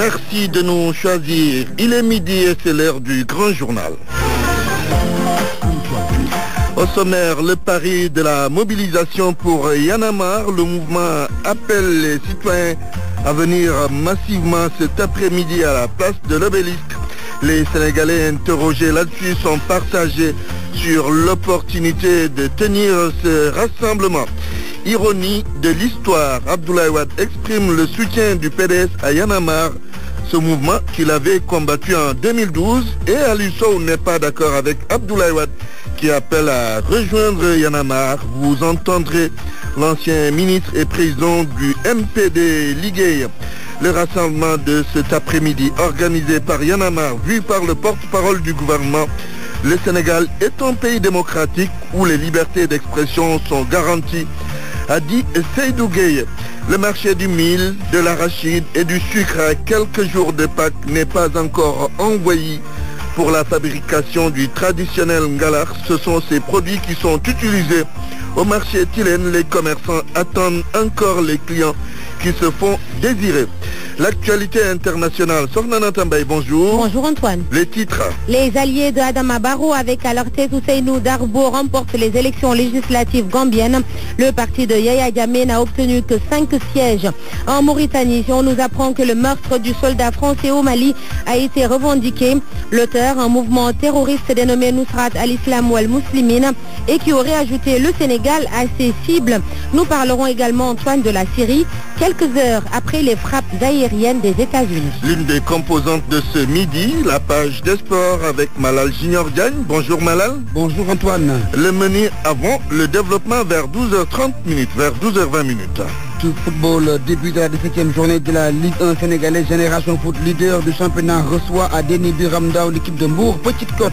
Merci de nous choisir. Il est midi et c'est l'heure du grand journal. Au sommaire, le pari de la mobilisation pour Y'en a marre. Le mouvement appelle les citoyens à venir massivement cet après-midi à la place de l'Obélisque. Les Sénégalais interrogés là-dessus sont partagés sur l'opportunité de tenir ce rassemblement. Ironie de l'histoire, Abdoulaye Wade exprime le soutien du PDS à Y'en a marre, ce mouvement qu'il avait combattu en 2012, et Ali Sow n'est pas d'accord avec Abdoulaye Wade qui appelle à rejoindre Y'en a marre. Vous entendrez l'ancien ministre et président du MPD Liguey. Le rassemblement de cet après-midi organisé par Y'en a marre, vu par le porte-parole du gouvernement. Le Sénégal est un pays démocratique où les libertés d'expression sont garanties, a dit Seydou Gueye. Le marché du mil, de l'arachide et du sucre à quelques jours de Pâques n'est pas encore envoyé pour la fabrication du traditionnel ngalar. Ce sont ces produits qui sont utilisés au marché Tilène. Les commerçants attendent encore les clients qui se font désirer. L'actualité internationale. Sornana Tambay, bonjour. Bonjour Antoine. Les titres. Les alliés de Adama Barrow avec à leur tête Ousseynou Darbo remportent les élections législatives gambiennes. Le parti de Yaya Jammeh n'a obtenu que 5 sièges. En Mauritanie, on nous apprend que le meurtre du soldat français au Mali a été revendiqué. L'auteur, un mouvement terroriste dénommé Nusrat al-Islam ou al-Muslimine, et qui aurait ajouté le Sénégal à ses cibles. Nous parlerons également, Antoine, de la Syrie, quelques heures après les frappes aériennes des États-Unis. L'une des composantes de ce midi, la page des sports avec Malal Junior Diagne. Bonjour Malal. Bonjour Antoine. Le menu avant, le développement vers 12h30 minutes, vers 12h20 minutes. Tout football, début de la 17e journée de la Ligue 1 sénégalaise. Génération Foot, leader du championnat, reçoit à Déni Biramdao l'équipe de Mbour. Petite Côte,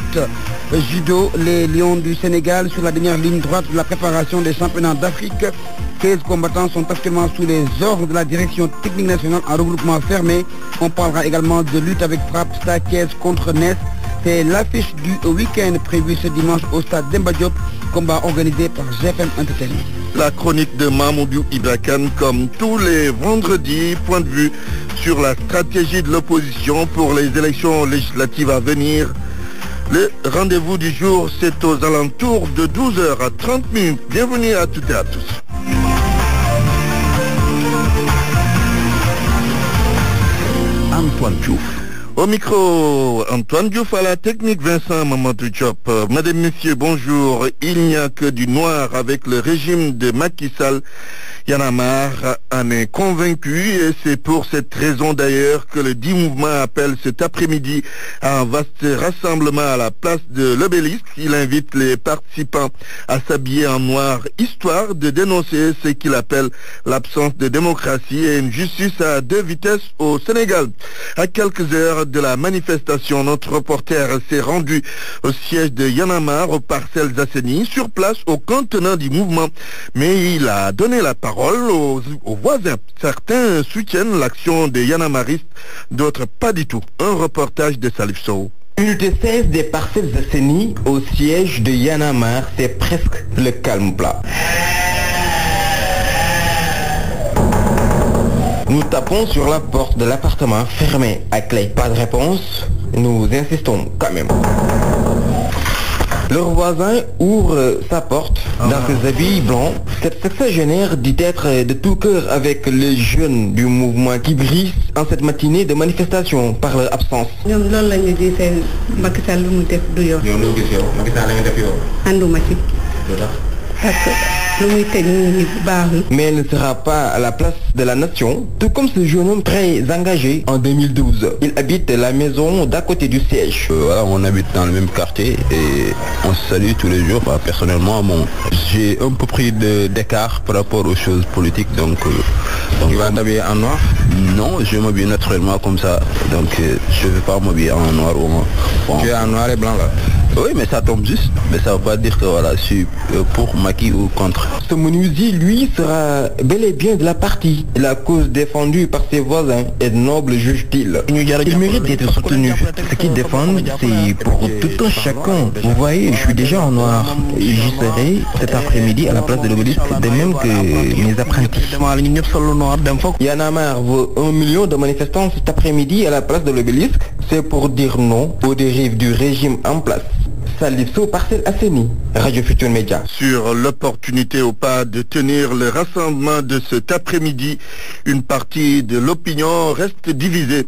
judo, les Lions du Sénégal sur la dernière ligne droite de la préparation des championnats d'Afrique. 16 combattants sont actuellement sous les ordres de la direction technique nationale en regroupement fermé. On parlera également de lutte avec frappe Stakes contre Ness. C'est l'affiche du week-end prévue ce dimanche au stade Demba Diop, combat organisé par GFM Entertainment. La chronique de Mamoudou Ibrakan, comme tous les vendredis, point de vue sur la stratégie de l'opposition pour les élections législatives à venir. Le rendez-vous du jour, c'est aux alentours de 12h à 30 minutes. Bienvenue à toutes et à tous. Antoine Diouf. Au micro, Antoine Diouf, à la technique, Vincent Mamadou Diop. Mesdames, Messieurs, bonjour. Il n'y a que du noir avec le régime de Macky Sall. Y'en a marre, en est convaincu, et c'est pour cette raison d'ailleurs que le 10 mouvement appelle cet après-midi à un vaste rassemblement à la place de l'Obélisque. Il invite les participants à s'habiller en noir, histoire de dénoncer ce qu'il appelle l'absence de démocratie et une justice à 2 vitesses au Sénégal. À quelques heures de la manifestation, notre reporter s'est rendu au siège de Y'en a marre, aux Parcelles Assainies, sur place au contenant du mouvement, mais il a donné la parole aux voisins. Certains soutiennent l'action des Y'en a marristes, d'autres pas du tout. Un reportage de Salif Sow. Unité 16 des Parcelles Assainies au siège de Y'en a marre, c'est presque le calme plat. Nous tapons sur la porte de l'appartement fermé à clé. Pas de réponse, nous insistons quand même. Leur voisin ouvre sa porte dans ses habits blancs. Cette sexagénaire dit être de tout cœur avec les jeunes du mouvement qui brisent en cette matinée de manifestation par leur absence. Mais elle ne sera pas à la place de la nation, tout comme ce jeune homme très engagé en 2012. Il habite la maison d'à côté du siège. Voilà, on habite dans le même quartier et on se salue tous les jours. Personnellement, j'ai un peu pris d'écart par rapport aux choses politiques. Donc tu vas t'habiller en noir? Non, je m'habille naturellement comme ça. Donc je ne vais pas m'habiller en noir ou en... Tu es en noir et blanc là? Oui, mais ça tombe juste. Mais ça ne veut pas dire que voilà, je suis pour Macky ou contre. Ce menuisier, lui, sera bel et bien de la partie. La cause défendue par ses voisins est noble, juge-t-il. Il mérite d'être soutenu. Ce qu'ils défendent, c'est pour tout un chacun. Vous voyez, je suis déjà en noir. J'y serai cet après-midi à la place de l'Obélisque, de même que mes apprentis. Y'en a marre veut 1 million de manifestants cet après-midi à la place de l'Obélisque. C'est pour dire non aux dérives du régime en place. Salif Sow, Parcelles Assainies, Radio Futur Média. Sur l'opportunité ou pas de tenir le rassemblement de cet après-midi, une partie de l'opinion reste divisée.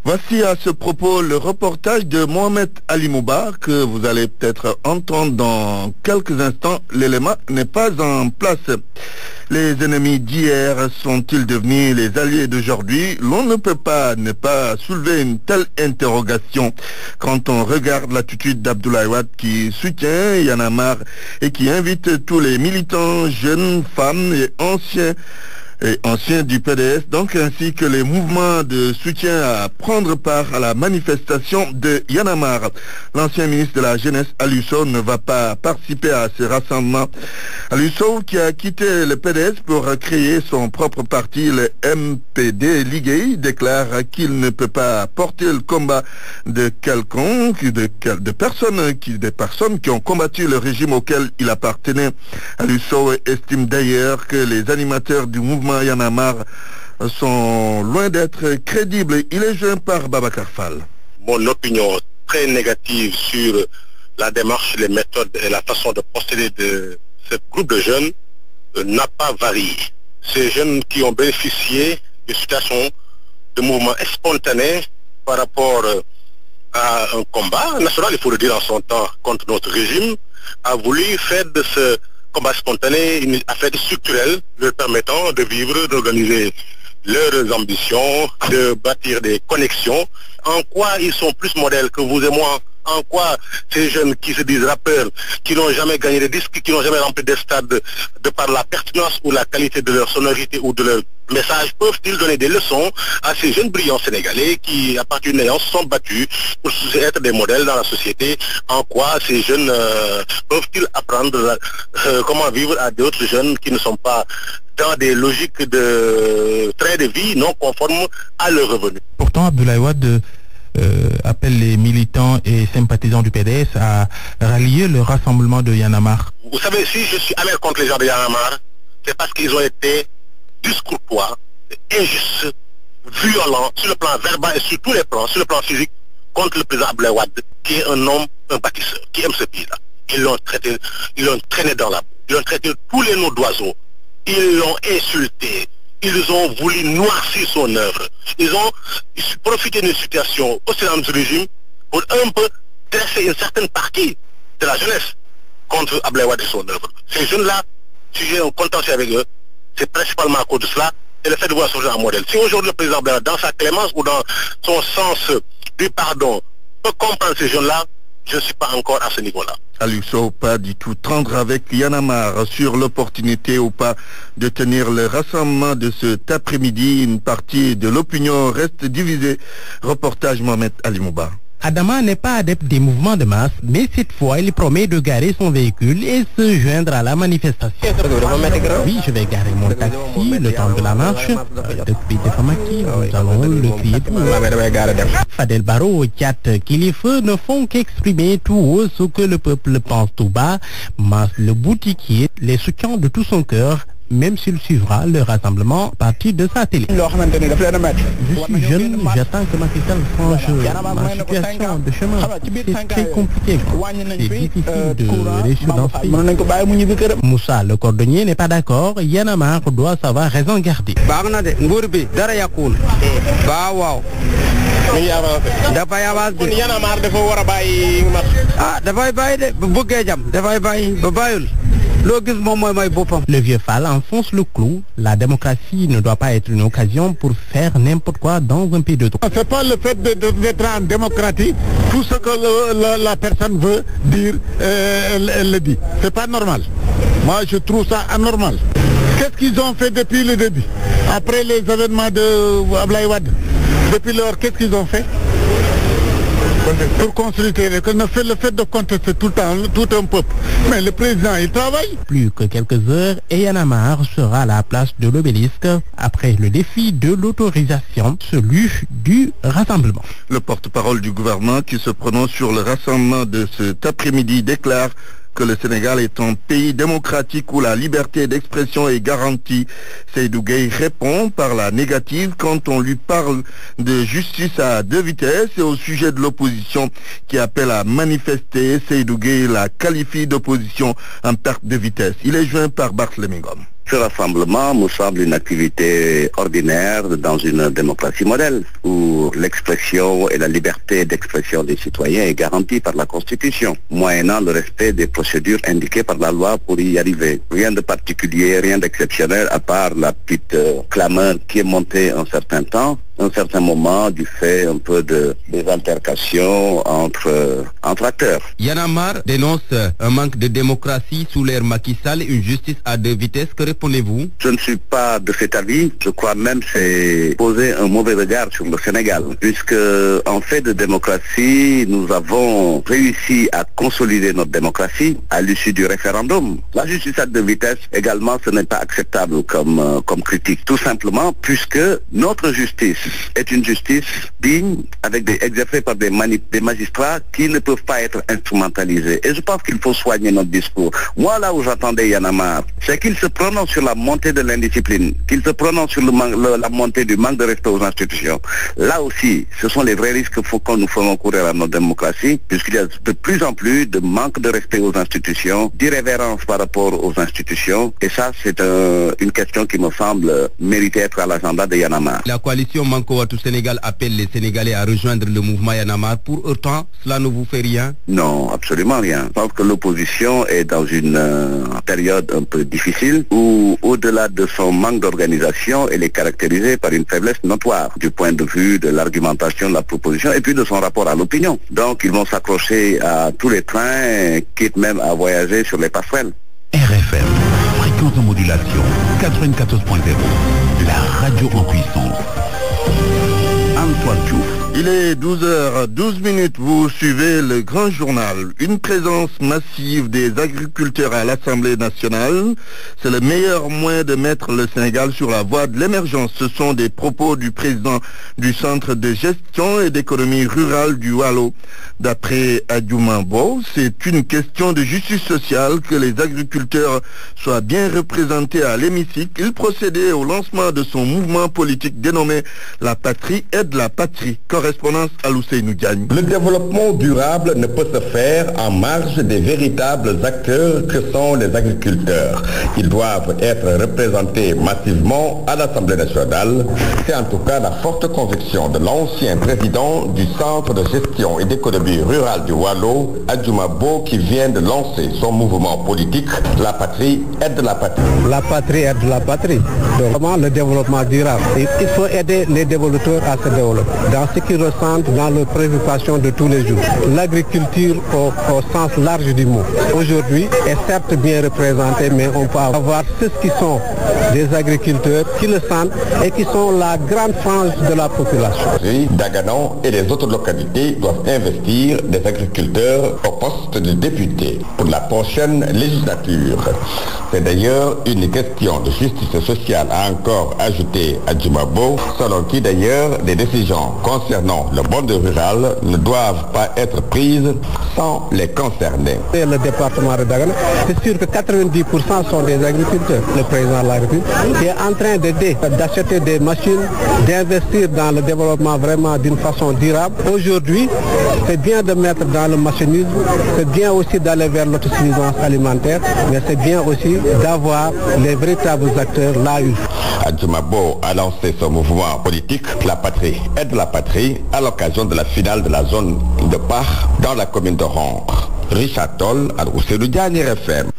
Voici à ce propos le reportage de Mohamed Ali Mouba que vous allez peut-être entendre dans quelques instants. L'élément n'est pas en place. Les ennemis d'hier sont-ils devenus les alliés d'aujourd'hui? L'on ne peut pas ne pas soulever une telle interrogation quand on regarde l'attitude d'Abdoulaye Wade qui soutient Y'en a marre et qui invite tous les militants, jeunes, femmes et anciens du PDS, donc ainsi que les mouvements de soutien à prendre part à la manifestation de Y'en a marre. L'ancien ministre de la Jeunesse, Aliou Sow, ne va pas participer à ce rassemblement. Aliou Sow, qui a quitté le PDS pour créer son propre parti, le MPD Liguey, déclare qu'il ne peut pas porter le combat de quelconque, des personnes qui ont combattu le régime auquel il appartenait. Aliou Sow estime d'ailleurs que les animateurs du mouvement Y'en a marre sont loin d'être crédibles. Il est joint par Babacar Fall. Mon opinion très négative sur la démarche, les méthodes et la façon de procéder de ce groupe de jeunes n'a pas varié. Ces jeunes qui ont bénéficié de situations de mouvements spontanés par rapport à un combat national, il faut le dire en son temps, contre notre régime, a voulu faire de ce combat spontané une affaire structurelle leur permettant de vivre, d'organiser leurs ambitions, de bâtir des connexions. En quoi ils sont plus modèles que vous et moi? En quoi ces jeunes qui se disent rappeurs, qui n'ont jamais gagné de disques, qui n'ont jamais rempli des stades de par la pertinence ou la qualité de leur sonorité ou de leur message, peuvent-ils donner des leçons à ces jeunes brillants sénégalais qui, à partir d'une alliance, sont battus pour être des modèles dans la société? En quoi ces jeunes peuvent-ils apprendre comment vivre à d'autres jeunes qui ne sont pas dans des logiques de train de vie non conformes à leurs revenus? Pourtant, Abdoulaye Wade appelle les militants et sympathisants du PDS à rallier le rassemblement de Y'en a marre. Vous savez, si je suis amer contre les gens de Y'en a marre, c'est parce qu'ils ont été discourtois, injustes, violents sur le plan verbal et sur tous les plans, sur le plan physique, contre le président Abdoulaye Wade, qui est un homme, un bâtisseur, qui aime ce pays-là. Ils l'ont traîné dans la boue, ils l'ont traité tous les noms d'oiseaux, ils l'ont insulté, ils ont voulu noircir son œuvre. Ils ont profité d'une situation au sein de ce régime pour un peu dresser une certaine partie de la jeunesse contre Abdoulaye Wade et son œuvre. Ces jeunes-là, si j'ai un contentieux avec eux, c'est principalement à cause de cela et le fait de voir ce genre de modèle. Si aujourd'hui le président Abdoulaye Wade, dans sa clémence ou dans son sens du pardon, peut comprendre ces jeunes-là, je ne suis pas encore à ce niveau-là. Aliou Sow, pas du tout tendre avec Y'en a marre sur l'opportunité ou pas de tenir le rassemblement de cet après-midi. Une partie de l'opinion reste divisée. Reportage Mohamed Ali Mouba. Adama n'est pas adepte des mouvements de masse, mais cette fois, il promet de garer son véhicule et se joindre à la manifestation. Oui, je vais garer mon taxi le temps de la marche. Depuis Defamaki, nous allons le crier tout haut. Fadel Barro, Tchat, Kilifeu ne font qu'exprimer tout haut ce que le peuple pense tout bas. Mas le boutiquier les soutient de tout son cœur, même s'il suivra le rassemblement à partir de sa télé. Je suis jeune, j'attends que ma fille franche ma situation de chemin. C'est très compliqué. C'est difficile de réussir dans ce pays. Moussa, le cordonnier, n'est pas d'accord. Y'en a marre doit savoir raison garder. Le vieux Fall enfonce le clou. La démocratie ne doit pas être une occasion pour faire n'importe quoi dans un pays de droit. C'est pas le fait d'être en démocratie. Tout ce que la personne veut dire, elle le dit. C'est pas normal. Moi, je trouve ça anormal. Qu'est-ce qu'ils ont fait depuis le début? Après les événements de Abdoulaye Wade? Depuis lors, qu'est-ce qu'ils ont fait? pour consulter, le fait de contester tout le temps, tout un peuple. Mais le président, il travaille. Plus que quelques heures et Y'en a marre sera à la place de l'Obélisque après le défi de l'autorisation, celui du rassemblement. Le porte-parole du gouvernement qui se prononce sur le rassemblement de cet après-midi déclare que le Sénégal est un pays démocratique où la liberté d'expression est garantie. Seydou Gueye répond par la négative quand on lui parle de justice à deux vitesses et au sujet de l'opposition qui appelle à manifester. Seydou Gueye la qualifie d'opposition en perte de vitesse. Il est joint par Barthélémy Ngom. Ce rassemblement me semble une activité ordinaire dans une démocratie modèle où l'expression et la liberté d'expression des citoyens est garantie par la Constitution, moyennant le respect des procédures indiquées par la loi pour y arriver. Rien de particulier, rien d'exceptionnel à part la petite clameur qui est montée un certain temps, un certain moment du fait un peu des altercations entre acteurs. Y'en a marre dénonce un manque de démocratie sous l'ère Macky Sall, une justice à deux vitesses. Que répondez-vous? Je ne suis pas de cet avis. Je crois même que c'est poser un mauvais regard sur le Sénégal, puisque en fait de démocratie, nous avons réussi à consolider notre démocratie à l'issue du référendum. La justice à deux vitesses également, ce n'est pas acceptable comme critique, tout simplement puisque notre justice est une justice digne, exercée par des magistrats qui ne peuvent pas être instrumentalisés. Et je pense qu'il faut soigner notre discours. Moi, là où j'attendais Y'en a marre, c'est qu'il se prononce sur la montée de l'indiscipline, qu'il se prononce sur la montée du manque de respect aux institutions. Là aussi, ce sont les vrais risques que nous faisons courir à notre démocratie, puisqu'il y a de plus en plus de manque de respect aux institutions, d'irrévérence par rapport aux institutions. Et ça, c'est une question qui me semble mériter être à l'agenda de Y'en a marre. La coalition Manko Wattu Sénégal appelle les Sénégalais à rejoindre le mouvement Y'en a marre. Pour autant, cela ne vous fait rien? Non, absolument rien. Je pense que l'opposition est dans une période un peu difficile où, au-delà de son manque d'organisation, elle est caractérisée par une faiblesse notoire du point de vue de l'argumentation de la proposition et puis de son rapport à l'opinion. Donc, ils vont s'accrocher à tous les trains, quitte même à voyager sur les passerelles. RFM, fréquence de modulation 94.0, la radio en puissance. Antoine Diouf. Il est 12h12, vous suivez le grand journal. Une présence massive des agriculteurs à l'Assemblée nationale, c'est le meilleur moyen de mettre le Sénégal sur la voie de l'émergence. Ce sont des propos du président du Centre de gestion et d'économie rurale du Waalo. D'après Adjouma Bo, c'est une question de justice sociale que les agriculteurs soient bien représentés à l'hémicycle. Il procédait au lancement de son mouvement politique dénommé La Patrie aide la patrie. Correspondance à Ousseynou Diagne. Le développement durable ne peut se faire en marge des véritables acteurs que sont les agriculteurs. Ils doivent être représentés massivement à l'Assemblée nationale. C'est en tout cas la forte conviction de l'ancien président du Centre de gestion et d'économie rurale du Waalo, Adjouma Bo, qui vient de lancer son mouvement politique La Patrie aide la patrie. La patrie aide la patrie. Donc, vraiment le développement durable. Il faut aider les développeurs à se développer dans ce qu'ils ressentent dans leurs préoccupations de tous les jours. L'agriculture au sens large du mot, aujourd'hui, est certes bien représentée, mais on peut avoir ceux qui sont des agriculteurs qui le sentent et qui sont la grande frange de la population. Daganon et les autres localités doivent investir des agriculteurs au poste de député pour la prochaine législature. C'est d'ailleurs une question de justice sociale, a encore ajouté Adjouma Bo, selon qui d'ailleurs des décisions concernant le monde rural ne doivent pas être prises sans les concerner. Et le département de Dagana, c'est sûr que 90% sont des agriculteurs. Le président de la République est en train d'aider, d'acheter des machines, d'investir dans le développement vraiment d'une façon durable. Aujourd'hui, c'est bien de mettre dans le machinisme, c'est bien aussi d'aller vers l'autosuffisance alimentaire, mais c'est bien aussi d'avoir les véritables acteurs là où. Adjouma Bo a lancé son mouvement politique La Patrie aide la patrie à l'occasion de la finale de la zone de Pach dans la commune de Rongre. Richard Toll, à Ousseynou Diagne, RFM.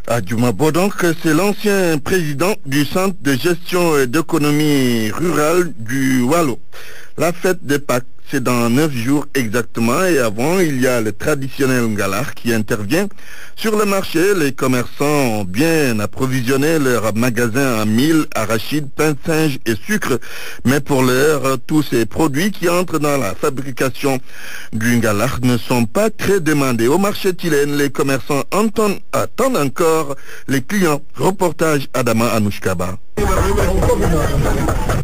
Adjouma Bo, donc, c'est l'ancien président du Centre de gestion et d'économie rurale du Waalo. La fête des Pâques, c'est dans 9 jours exactement, et avant, il y a le traditionnel Ngalar qui intervient. Sur le marché, les commerçants ont bien approvisionné leurs magasins en mil, arachides, pain de singe et sucre. Mais pour l'heure, tous ces produits qui entrent dans la fabrication du Ngalar ne sont pas très demandés. Au marché Tilène, les commerçants attendent encore les clients. Reportage Adama Anouchkaba.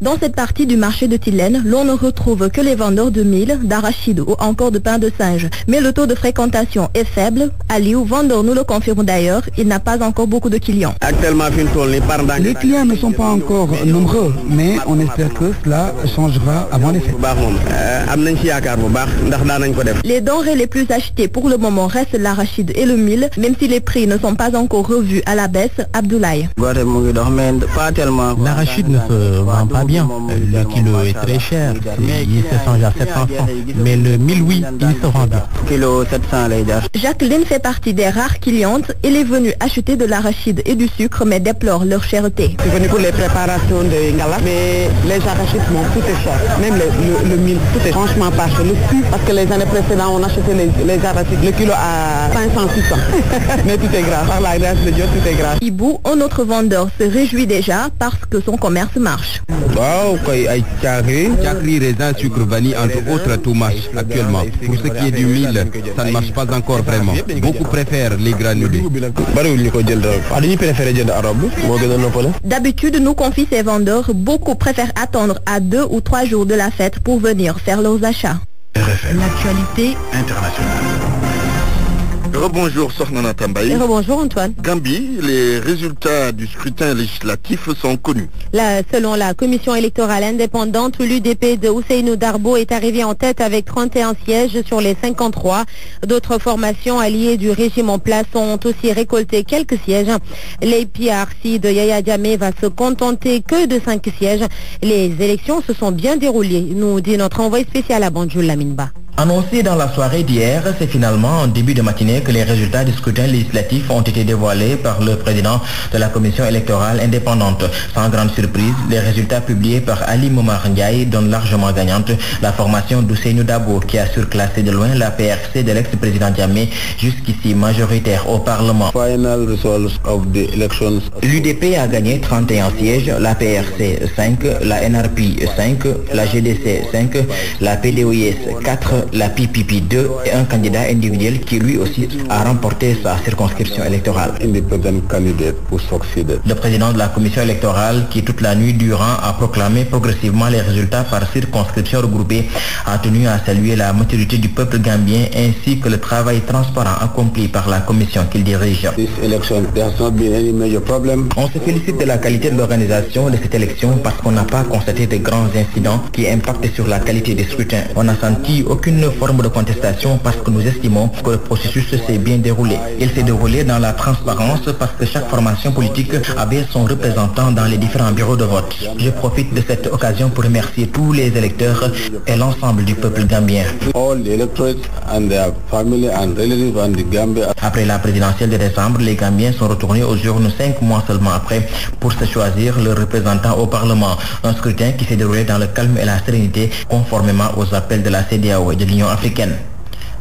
Dans cette partie du marché de Tilène, l'on ne retrouve que les vendeurs de mil, d'arachides ou encore de pain de singe. Mais le taux de fréquentation est faible. Aliou, vendeur, nous le confirme d'ailleurs, il n'a pas encore beaucoup de clients. Les clients ne sont pas encore nombreux, mais on espère que cela changera avant les fêtes. Les denrées les plus achetées pour le moment restent l'arachide et le mil, même si les prix ne sont pas encore revus à la baisse. Abdoulaye. L'arachide ne se vend pas bien. Le kilo est très cher. Il se change à 700 francs. Mais le mil, oui, il se vend bien. Jacqueline fait partie des rares clientes. Elle est venue acheter de l'arachide et du sucre, mais déplore leur cherté. Je suis venue pour les préparations de Ngala, mais les arachides, tout est cher. Même le mil, tout est franchement pas cher. Le sucre, parce que les années précédentes, on achetait les arachides, le kilo à 500, 600. Mais tout est grave. Par la grâce de Dieu, tout est grave. Ibou, un autre vendeur, se réjouit déjà parce que son commerce marche. Chakri, raisin, sucre, vanille, entre autres, tout marche actuellement. Pour ce qui est du mil, ça ne marche pas encore vraiment. Beaucoup préfèrent les granulés. D'habitude, nous confie ces vendeurs, beaucoup préfèrent attendre à 2 ou 3 jours de la fête pour venir faire leurs achats. L'actualité internationale. Rebonjour Sornana Tambaye. Rebonjour Antoine. Gambie, les résultats du scrutin législatif sont connus. Selon la commission électorale indépendante, l'UDP de Ousseynou Darbo est arrivé en tête avec 31 sièges sur les 53. D'autres formations alliées du régime en place ont aussi récolté quelques sièges. L'APRC de Yaya Jammeh va se contenter que de 5 sièges. Les élections se sont bien déroulées, nous dit notre envoyé spécial à Banjul Laminba. Annoncé dans la soirée d'hier, c'est finalement en début de matinée que les résultats du scrutin législatif ont été dévoilés par le président de la commission électorale indépendante. Sans grande surprise, les résultats publiés par Ali Momar Ndiaye donnent largement gagnante la formation d'Ousseynou Dabo qui a surclassé de loin la PRC de l'ex-président Jammeh, jusqu'ici majoritaire au Parlement. L'UDP a gagné 31 sièges, la PRC 5, la NRP 5, la GDC 5, la PDOIS 4, la PPP 2 et un candidat individuel qui lui aussi a remporté sa circonscription électorale. Le président de la commission électorale, qui toute la nuit durant a proclamé progressivement les résultats par circonscription regroupée, a tenu à saluer la maturité du peuple gambien ainsi que le travail transparent accompli par la commission qu'il dirige. On se félicite de la qualité de l'organisation de cette élection parce qu'on n'a pas constaté de grands incidents qui impactent sur la qualité des scrutins. On n'a senti aucune forme de contestation parce que nous estimons que le processus s'est bien déroulé. Il s'est déroulé dans la transparence parce que chaque formation politique avait son représentant dans les différents bureaux de vote. Je profite de cette occasion pour remercier tous les électeurs et l'ensemble du peuple gambien. Après la présidentielle de décembre, les Gambiens sont retournés aux urnes 5 mois seulement après pour se choisir leur représentant au Parlement. Un scrutin qui s'est déroulé dans le calme et la sérénité conformément aux appels de la CEDEAO et de l'Union africaine.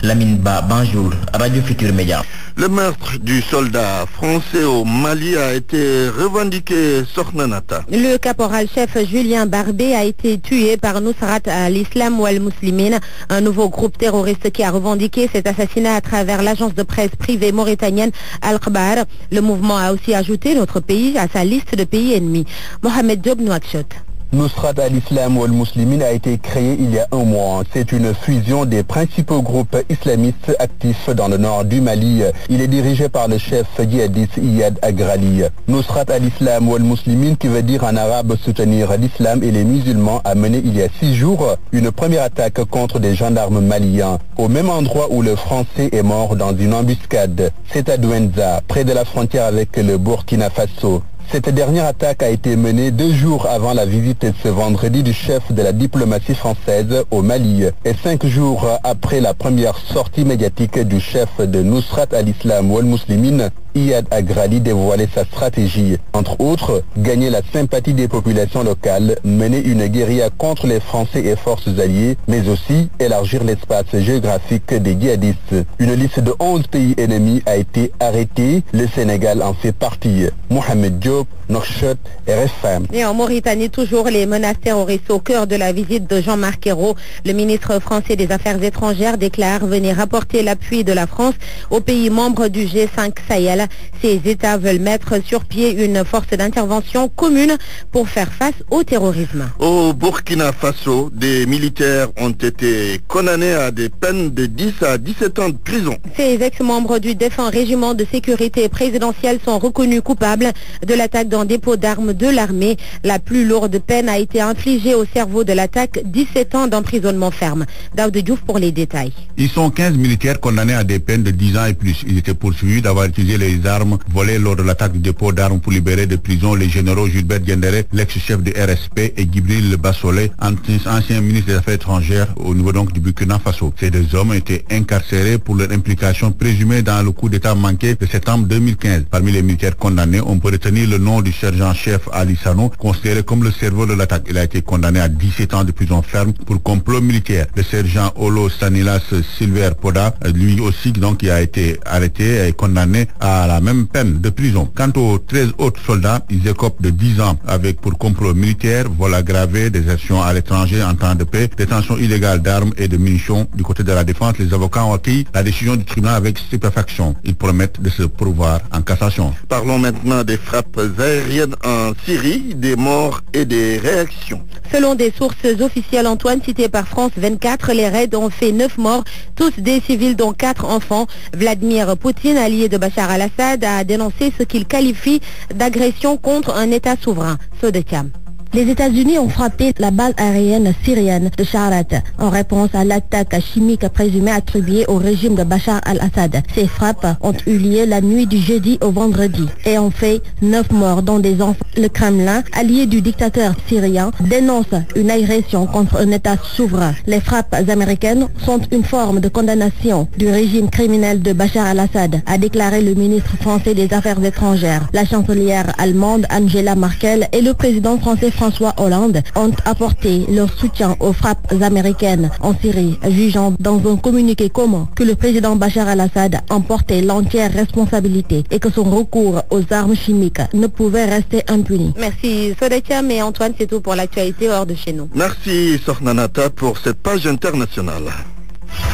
Lamine Ba, Banjul, Radio Futur Média. Le meurtre du soldat français au Mali a été revendiqué Sornanata. Le caporal-chef Julien Barbé a été tué par Nusrat al-Islam ou al-Muslimin, un nouveau groupe terroriste qui a revendiqué cet assassinat à travers l'agence de presse privée mauritanienne Al-Khbar. Le mouvement a aussi ajouté notre pays à sa liste de pays ennemis. Mohamed Diop Nouakchott. Nusrat al-Islam ou al-Muslimin a été créé il y a un mois. C'est une fusion des principaux groupes islamistes actifs dans le nord du Mali. Il est dirigé par le chef djihadiste Iyad Agrali. Nusrat al-Islam ou al-Muslimin, qui veut dire en arabe soutenir l'islam et les musulmans, a mené il y a 6 jours une première attaque contre des gendarmes maliens, au même endroit où le Français est mort dans une embuscade. C'est à Douenza, près de la frontière avec le Burkina Faso. Cette dernière attaque a été menée 2 jours avant la visite ce vendredi du chef de la diplomatie française au Mali et 5 jours après la première sortie médiatique du chef de Nusrat al-Islam ou al-Muslimin. Iyad Agrali dévoilait sa stratégie. Entre autres, gagner la sympathie des populations locales, mener une guérilla contre les Français et forces alliées, mais aussi élargir l'espace géographique des djihadistes. Une liste de 11 pays ennemis a été arrêtée. Le Sénégal en fait partie. Mohamed Diop, Nouakchott, RFM. Et en Mauritanie, toujours les menaces terroristes au cœur de la visite de Jean-Marc Ayrault. Le ministre français des Affaires étrangères déclare venir apporter l'appui de la France aux pays membres du G5 Sahel. Ces États veulent mettre sur pied une force d'intervention commune pour faire face au terrorisme. Au Burkina Faso, des militaires ont été condamnés à des peines de 10 à 17 ans de prison. Ces ex-membres du défunt régiment de sécurité présidentielle sont reconnus coupables de l'attaque d'un dépôt d'armes de l'armée. La plus lourde peine a été infligée au cerveau de l'attaque, 17 ans d'emprisonnement ferme. Daoud Diouf pour les détails. Ils sont 15 militaires condamnés à des peines de 10 ans et plus. Ils étaient poursuivis d'avoir utilisé les armes volées lors de l'attaque du dépôt d'armes pour libérer de prison les généraux Gilbert Diendéré, l'ex-chef du RSP, et Djibril Bassolé, ancien ministre des Affaires étrangères au niveau donc du Burkina Faso. Ces deux hommes étaient incarcérés pour leur implication présumée dans le coup d'État manqué de septembre 2015. Parmi les militaires condamnés, on peut retenir le nom du sergent-chef Ali Sano, considéré comme le cerveau de l'attaque. Il a été condamné à 17 ans de prison ferme pour complot militaire. Le sergent Olo Stanilas Silver Poda, lui aussi donc, qui a été arrêté et condamné à la même peine de prison. Quant aux 13 autres soldats, ils écopent de 10 ans avec pour complot militaire, vol aggravé, désertion à l'étranger en temps de paix, détention illégale d'armes et de munitions. Du côté de la défense, les avocats ont accueilli la décision du tribunal avec stupéfaction. Ils promettent de se pourvoir en cassation. Parlons maintenant des frappes aériennes en Syrie, des morts et des réactions. Selon des sources officielles, Antoine, citées par France 24, les raids ont fait 9 morts, tous des civils dont 4 enfants. Vladimir Poutine, allié de Bachar al-Assad, a dénoncé ce qu'il qualifie d'agression contre un État souverain. Sodetiam. Les États-Unis ont frappé la base aérienne syrienne de Sharat en réponse à l'attaque chimique présumée attribuée au régime de Bachar al-Assad. Ces frappes ont eu lieu la nuit du jeudi au vendredi et ont fait 9 morts, dont des enfants. Le Kremlin, allié du dictateur syrien, dénonce une agression contre un État souverain. Les frappes américaines sont une forme de condamnation du régime criminel de Bachar al-Assad, a déclaré le ministre français des Affaires étrangères. La chancelière allemande Angela Merkel et le président français François Hollande ont apporté leur soutien aux frappes américaines en Syrie, jugeant dans un communiqué commun que le président Bachar al-Assad en portait l'entière responsabilité et que son recours aux armes chimiques ne pouvait rester impuni. Merci Sodetiam et Antoine, c'est tout pour l'actualité hors de chez nous. Merci Sornanata pour cette page internationale.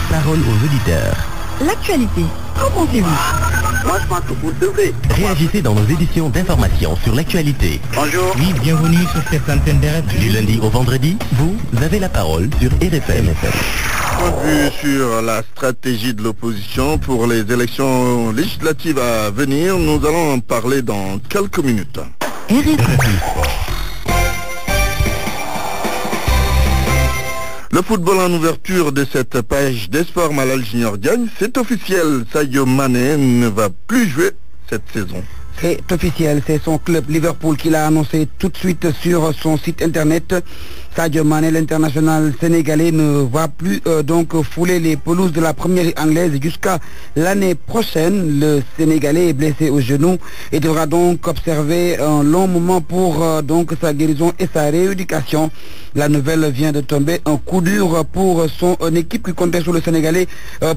Parole aux auditeurs. L'actualité, qu'en pensez-vous? Moi, je pense que vous devez. Réagissez dans nos éditions d'information sur l'actualité. Bonjour. Oui, bienvenue sur cette antenne de radio. Du lundi au vendredi, vous avez la parole sur RFM. Point de vue sur la stratégie de l'opposition pour les élections législatives à venir, nous allons en parler dans quelques minutes. Le football en ouverture de cette page des sports Malal Junior Diagne, c'est officiel, Sadio Mané ne va plus jouer cette saison. C'est officiel, c'est son club Liverpool qui l'a annoncé tout de suite sur son site internet. Sadio Mané, l'international sénégalais, ne va plus donc fouler les pelouses de la première ligue anglaise jusqu'à l'année prochaine. Le Sénégalais est blessé au genou et devra donc observer un long moment pour donc sa guérison et sa rééducation. La nouvelle vient de tomber, un coup dur pour son équipe qui comptait sur le Sénégalais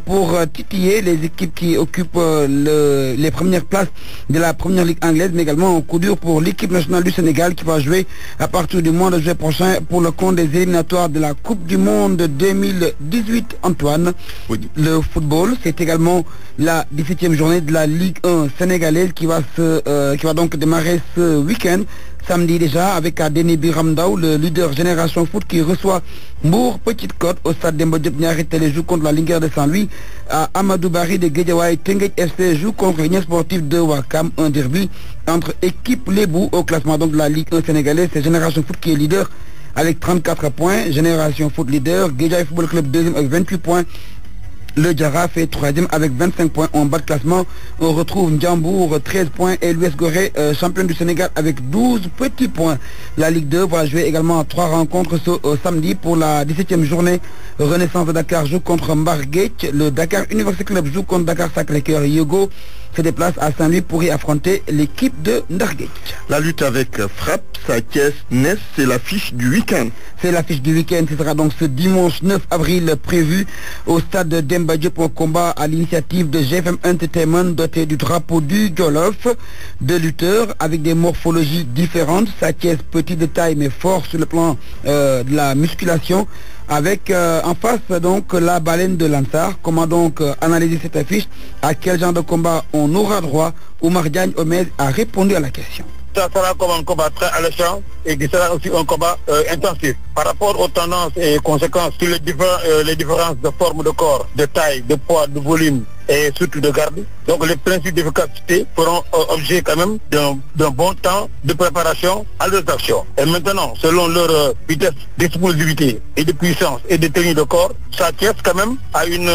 pour titiller les équipes qui occupent les premières places de la première ligue anglaise, mais également un coup dur pour l'équipe nationale du Sénégal qui va jouer à partir du mois de juillet prochain pour le compte des éliminatoires de la Coupe du Monde 2018, Antoine. Oui. Le football, c'est également la 17e journée de la Ligue 1 sénégalaise qui va donc démarrer ce week-end. Samedi déjà, avec Adeni Biramdaou, le leader Génération Foot qui reçoit Mbour Petite Côte au stade Demba Diop Niary Télé joue contre la Linguère de Saint-Louis. Amadou Barry de Guédiawaye Teungueth FC joue contre l'Union Sportive de Ouakam, un derby entre équipes Lébou au classement donc de la Ligue 1 sénégalaise. C'est Génération Foot qui est leader avec 34 points. Génération Foot leader, Guédiawaye Football Club deuxième avec 28 points. Le Djara fait troisième avec 25 points. En bas de classement, on retrouve Ndiambour 13 points et l'US Gorée, champion du Sénégal avec 12 petits points. La Ligue 2 va jouer également 3 rencontres ce samedi pour la 17e journée. Renaissance de Dakar joue contre Mbarguet. Le Dakar University Club joue contre Dakar Sacré-Cœur. Yogo se déplace à Saint-Louis pour y affronter l'équipe de Ndarguet. La lutte avec Frappe, Sa-Thiès, Ness, c'est l'affiche du week-end. C'est l'affiche du week-end. Ce sera donc ce dimanche 9 avril prévu au stade de Demba Diop pour un combat à l'initiative de GFM Entertainment doté du drapeau du Jolof. Deux lutteurs avec des morphologies différentes. Sa-Thiès, petit de taille mais fort sur le plan de la musculation. Avec en face donc la baleine de Lansar. Comment donc analyser cette affiche? À quel genre de combat on aura droit? Oumar Diagne Omez a répondu à la question. Ça sera comme un combat très alléchant et qui sera aussi un combat intensif. Par rapport aux tendances et conséquences sur les différences de forme de corps, de taille, de poids, de volume et surtout de garde. Donc les principes d'efficacité feront objet quand même d'un bon temps de préparation à leurs actions. Et maintenant, selon leur vitesse d'explosivité et de puissance et de tenue de corps, Sa-Thiès quand même a une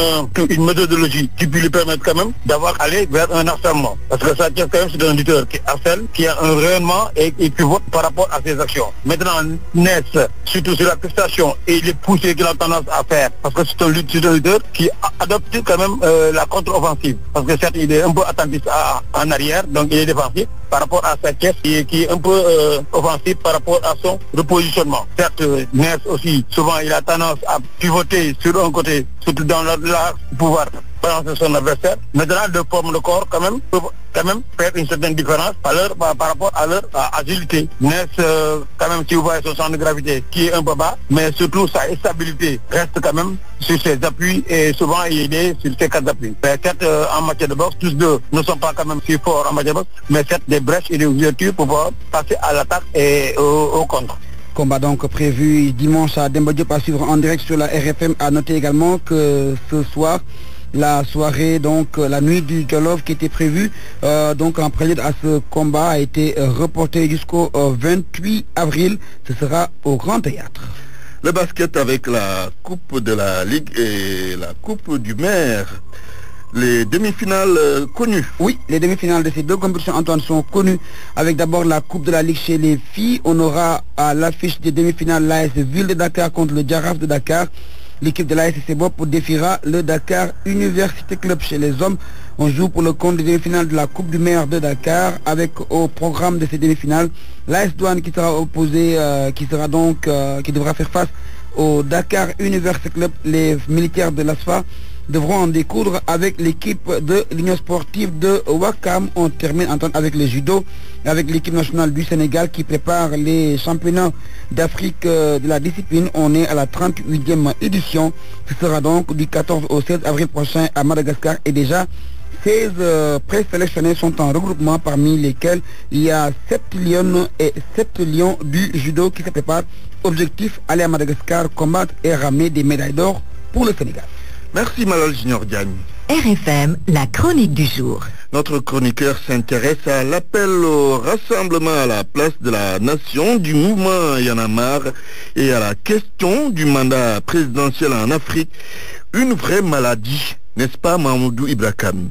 méthodologie qui peut lui permettre quand même d'avoir allé vers un harcèlement. Parce que Sa-Thiès quand même c'est un lutteur qui harcèle, qui a un rayonnement et pivote par rapport à ses actions. Maintenant, Ness, surtout sur la prestation et les poussées qu'il a tendance à faire, parce que c'est un lutteur qui adopte quand même la contre-offensive. Parce que certes, il est un peu attentif en arrière, donc il est défensif par rapport à Sa-Thiès qui est un peu offensif par rapport à son repositionnement. Certes, Ness aussi, souvent il a tendance à pivoter sur un côté, surtout dans le pouvoir balancer son adversaire. Maintenant, de forme de corps quand même peuvent quand même faire une certaine différence par rapport à leur agilité. Ness, quand même, si vous voyez son centre de gravité qui est un peu bas, mais surtout sa stabilité reste quand même sur ses appuis et souvent il est sur ses quatre appuis. Certes, en matière de boxe, tous deux ne sont pas quand même si forts en matière de boxe, mais certes des brèches et des ouvertures pour pouvoir passer à l'attaque et au contre. Combat donc prévu dimanche à Demba Diop à suivre en direct sur la RFM. À noter également que ce soir, la soirée, donc la nuit du Jolof qui était prévue donc en prélude à ce combat a été reportée jusqu'au 28 avril. Ce sera au Grand Théâtre. Le basket avec la Coupe de la Ligue et la Coupe du Maire. Les demi-finales connues. Oui, les demi-finales de ces deux compétitions, Antoine, sont connues. Avec d'abord la Coupe de la Ligue chez les filles. On aura à l'affiche des demi-finales l'AS Ville de Dakar contre le Djaraf de Dakar. L'équipe de l'AS Sebop défiera le Dakar Université Club. Chez les hommes, on joue pour le compte des demi-finales de la Coupe du Maire de Dakar avec au programme de ces demi-finales l'AS Douane qui sera opposé, qui devra faire face au Dakar Université Club. Les militaires de l'ASFA devront en découdre avec l'équipe de l'Union sportive de Ouakam. On termine avec le judo, avec l'équipe nationale du Sénégal qui prépare les championnats d'Afrique de la discipline. On est à la 38e édition. Ce sera donc du 14 au 16 avril prochain à Madagascar. Et déjà, 16 présélectionnés sont en regroupement, parmi lesquels il y a 7 lions et 7 lions du judo qui se préparent. Objectif, aller à Madagascar, combattre et ramener des médailles d'or pour le Sénégal. Merci Malal Junior Diagne. RFM, la chronique du jour. Notre chroniqueur s'intéresse à l'appel au rassemblement à la place de la nation du mouvement Y en a marre et à la question du mandat présidentiel en Afrique. Une vraie maladie, n'est-ce pas Mahmoudou Ibrahim?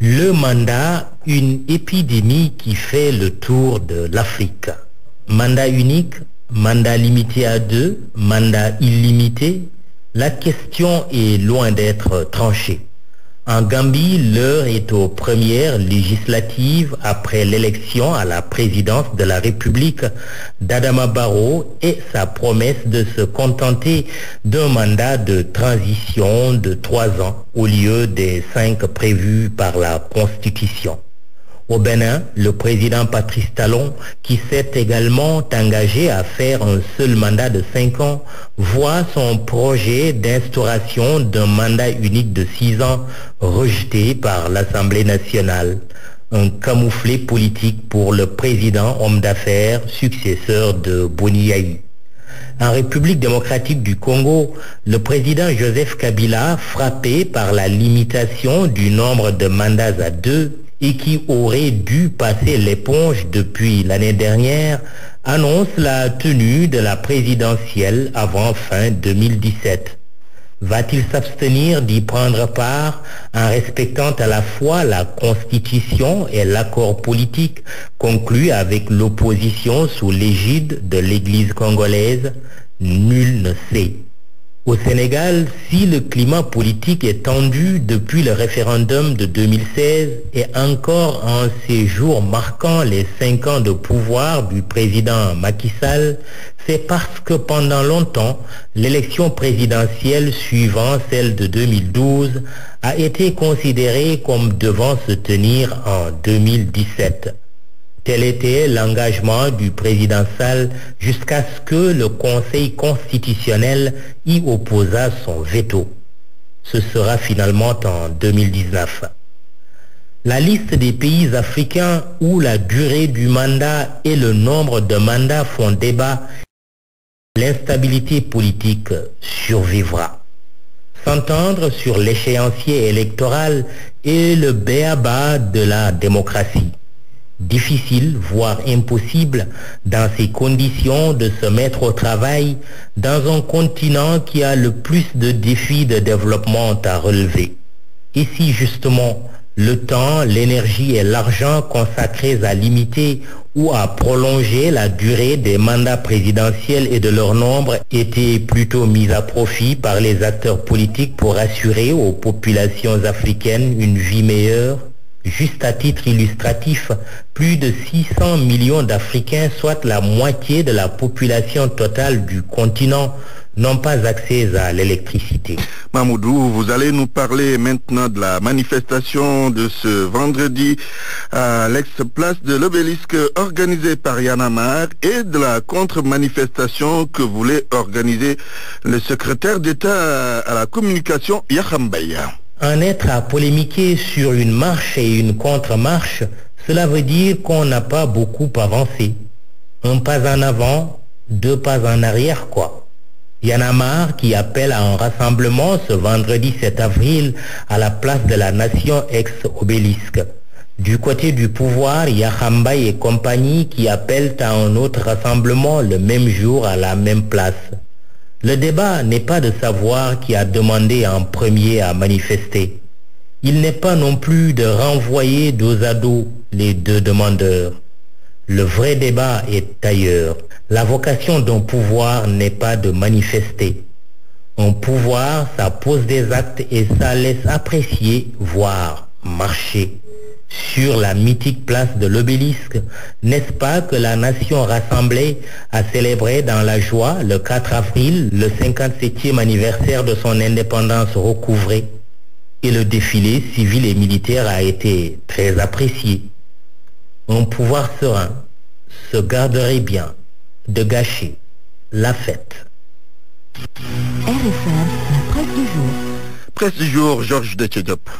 Le mandat, une épidémie qui fait le tour de l'Afrique. Mandat unique, mandat limité à 2, mandat illimité. La question est loin d'être tranchée. En Gambie, l'heure est aux premières législatives après l'élection à la présidence de la République d'Adama Barrow et sa promesse de se contenter d'un mandat de transition de 3 ans au lieu des 5 prévus par la Constitution. Au Bénin, le président Patrice Talon, qui s'est également engagé à faire un seul mandat de 5 ans, voit son projet d'instauration d'un mandat unique de 6 ans rejeté par l'Assemblée nationale. Un camouflet politique pour le président homme d'affaires successeur de Boni Yayi. En République démocratique du Congo, le président Joseph Kabila, frappé par la limitation du nombre de mandats à 2, et qui aurait dû passer l'éponge depuis l'année dernière, annonce la tenue de la présidentielle avant fin 2017. Va-t-il s'abstenir d'y prendre part en respectant à la fois la Constitution et l'accord politique conclu avec l'opposition sous l'égide de l'Église congolaise? Nul ne sait. Au Sénégal, si le climat politique est tendu depuis le référendum de 2016 et encore en ces jours marquant les 5 ans de pouvoir du président Macky Sall, c'est parce que pendant longtemps, l'élection présidentielle suivant celle de 2012 a été considérée comme devant se tenir en 2017. Tel était l'engagement du président Sall jusqu'à ce que le Conseil constitutionnel y opposa son veto. Ce sera finalement en 2019. La liste des pays africains où la durée du mandat et le nombre de mandats font débat, l'instabilité politique survivra. S'entendre sur l'échéancier électoral est le b.a.-ba de la démocratie. Difficile, voire impossible, dans ces conditions de se mettre au travail dans un continent qui a le plus de défis de développement à relever. Et si justement le temps, l'énergie et l'argent consacrés à limiter ou à prolonger la durée des mandats présidentiels et de leur nombre étaient plutôt mis à profit par les acteurs politiques pour assurer aux populations africaines une vie meilleure? Juste à titre illustratif, plus de 600 millions d'Africains, soit la moitié de la population totale du continent, n'ont pas accès à l'électricité. Mamoudou, vous allez nous parler maintenant de la manifestation de ce vendredi à l'ex-place de l'Obélisque organisée par Y'en a marre et de la contre-manifestation que voulait organiser le secrétaire d'État à la communication Yakham Mbaye. En être à polémiquer sur une marche et une contre-marche, cela veut dire qu'on n'a pas beaucoup avancé. Un pas en avant, 2 pas en arrière, quoi. Y'en a marre qui appelle à un rassemblement ce vendredi 7 avril à la place de la Nation ex-Obélisque. Du côté du pouvoir, Yakham Mbaye et compagnie qui appellent à un autre rassemblement le même jour à la même place. Le débat n'est pas de savoir qui a demandé en premier à manifester. Il n'est pas non plus de renvoyer dos à dos les deux demandeurs. Le vrai débat est ailleurs. La vocation d'un pouvoir n'est pas de manifester. Un pouvoir, ça pose des actes et ça laisse apprécier, voire marcher. Sur la mythique place de l'Obélisque, n'est-ce pas que la nation rassemblée a célébré dans la joie le 4 avril le 57e anniversaire de son indépendance recouvrée? Et le défilé civil et militaire a été très apprécié. Un pouvoir serein se garderait bien de gâcher la fête. RFM, la presse du jour. Presse du jour, Georges Detchediop.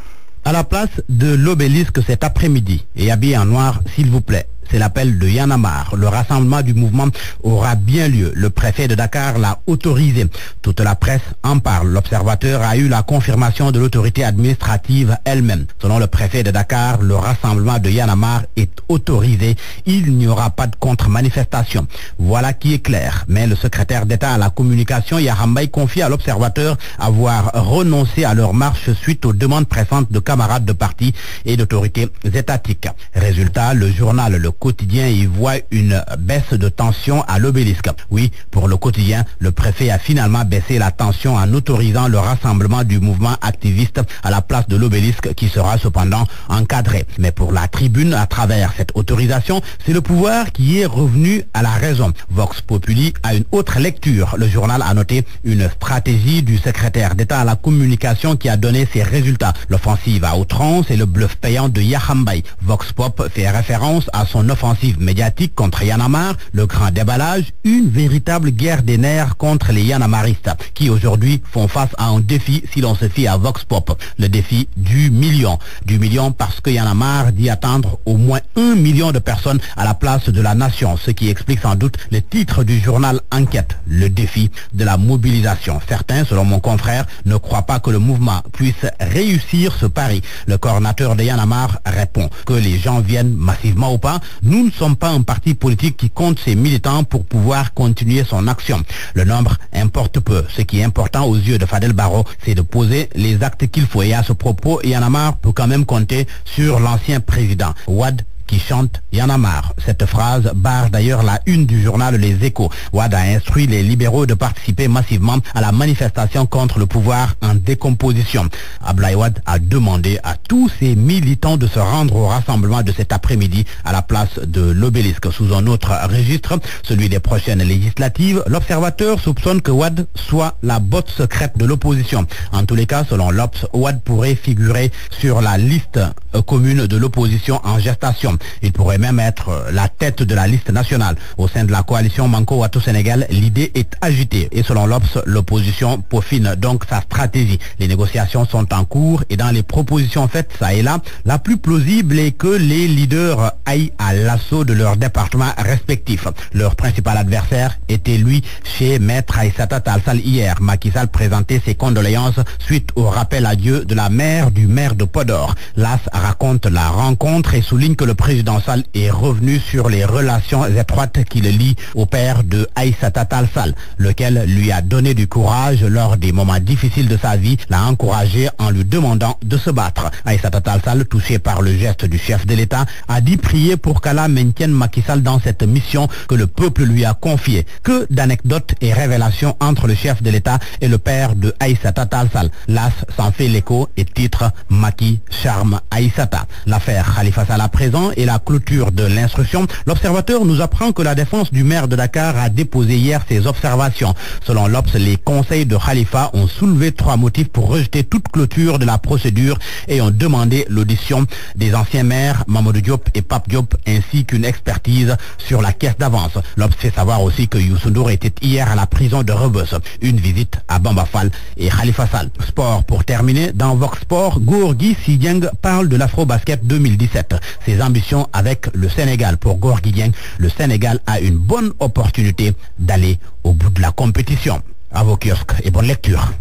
À la place de l'Obélisque cet après-midi, et habillé en noir, s'il vous plaît. C'est l'appel de Y'en a marre. Le rassemblement du mouvement aura bien lieu. Le préfet de Dakar l'a autorisé. Toute la presse en parle. L'observateur a eu la confirmation de l'autorité administrative elle-même. Selon le préfet de Dakar, le rassemblement de Y'en a marre est autorisé. Il n'y aura pas de contre-manifestation. Voilà qui est clair. Mais le secrétaire d'État à la communication, Yakham Mbaye, confie à l'observateur avoir renoncé à leur marche suite aux demandes pressantes de camarades de parti et d'autorités étatiques. Résultat, le journal Le Quotidien y voit une baisse de tension à l'Obélisque. Oui, pour Le Quotidien, le préfet a finalement baissé la tension en autorisant le rassemblement du mouvement activiste à la place de l'Obélisque qui sera cependant encadré. Mais pour la Tribune, à travers cette autorisation, c'est le pouvoir qui est revenu à la raison. Vox Populi a une autre lecture. Le journal a noté une stratégie du secrétaire d'État à la communication qui a donné ses résultats. L'offensive à outrance et le bluff payant de Yakham Mbaye. Vox Pop fait référence à son offensive médiatique contre Y'en a marre, le grand déballage, une véritable guerre des nerfs contre les Y'en-a-marristes qui aujourd'hui font face à un défi si l'on se fie à Vox Pop, le défi du million. Du million parce que Y'en a marre dit attendre au moins 1 million de personnes à la place de la nation, ce qui explique sans doute le titre du journal Enquête, le défi de la mobilisation. Certains, selon mon confrère, ne croient pas que le mouvement puisse réussir ce pari. Le coordinateur de Y'en a marre répond que les gens viennent massivement ou pas. Nous ne sommes pas un parti politique qui compte ses militants pour pouvoir continuer son action. Le nombre importe peu. Ce qui est important aux yeux de Fadel Barro, c'est de poser les actes qu'il faut. Et à ce propos, Y'en a marre peut quand même compter sur l'ancien président Wade, qui chante « Y en a marre ». Cette phrase barre d'ailleurs la une du journal Les Échos. Wade a instruit les libéraux de participer massivement à la manifestation contre le pouvoir en décomposition. Abdoulaye Wade a demandé à tous ses militants de se rendre au rassemblement de cet après-midi à la place de l'Obélisque. Sous un autre registre, celui des prochaines législatives, l'observateur soupçonne que Wade soit la botte secrète de l'opposition. En tous les cas, selon l'Obs, Wade pourrait figurer sur la liste commune de l'opposition en gestation. Il pourrait même être la tête de la liste nationale. Au sein de la coalition Manko Wattu Sénégal, l'idée est agitée. Et selon l'Obs, l'opposition peaufine donc sa stratégie. Les négociations sont en cours et dans les propositions faites ça et là, la plus plausible est que les leaders aillent à l'assaut de leurs départements respectifs. Leur principal adversaire était lui chez Maître Aïssata Tall Sall hier. Macky Sall présentait ses condoléances suite au rappel à Dieu de la mère du maire de Podor. L'AS raconte la rencontre et souligne que le président Sall est revenu sur les relations étroites qui le lient au père de Aïssata Tall Sall, lequel lui a donné du courage lors des moments difficiles de sa vie, l'a encouragé en lui demandant de se battre. Aïssata Tall Sall, touché par le geste du chef de l'État, a dit prier pour qu'Allah maintienne Macky Sall dans cette mission que le peuple lui a confiée. Que d'anecdotes et révélations entre le chef de l'État et le père de Aïssata Tall Sall. L'AS s'en fait l'écho et titre Macky charme Aïssata. L'affaire Khalifa Sall à présent et la clôture de l'instruction. L'observateur nous apprend que la défense du maire de Dakar a déposé hier ses observations. Selon l'Obs, les conseils de Khalifa ont soulevé 3 motifs pour rejeter toute clôture de la procédure et ont demandé l'audition des anciens maires Mamadou Diop et Pape Diop ainsi qu'une expertise sur la caisse d'avance. L'Obs fait savoir aussi que Youssou Ndour était hier à la prison de Rebeuss. Une visite à Bamba Fall et Khalifa Sall. Sport pour terminer. Dans Vox Sport, Gorgui Sy Dieng parle de l'Afrobasket 2017. Ses ambitions avec le Sénégal. Pour Gorgui Dieng, le Sénégal a une bonne opportunité d'aller au bout de la compétition. À vos kiosques et bonne lecture.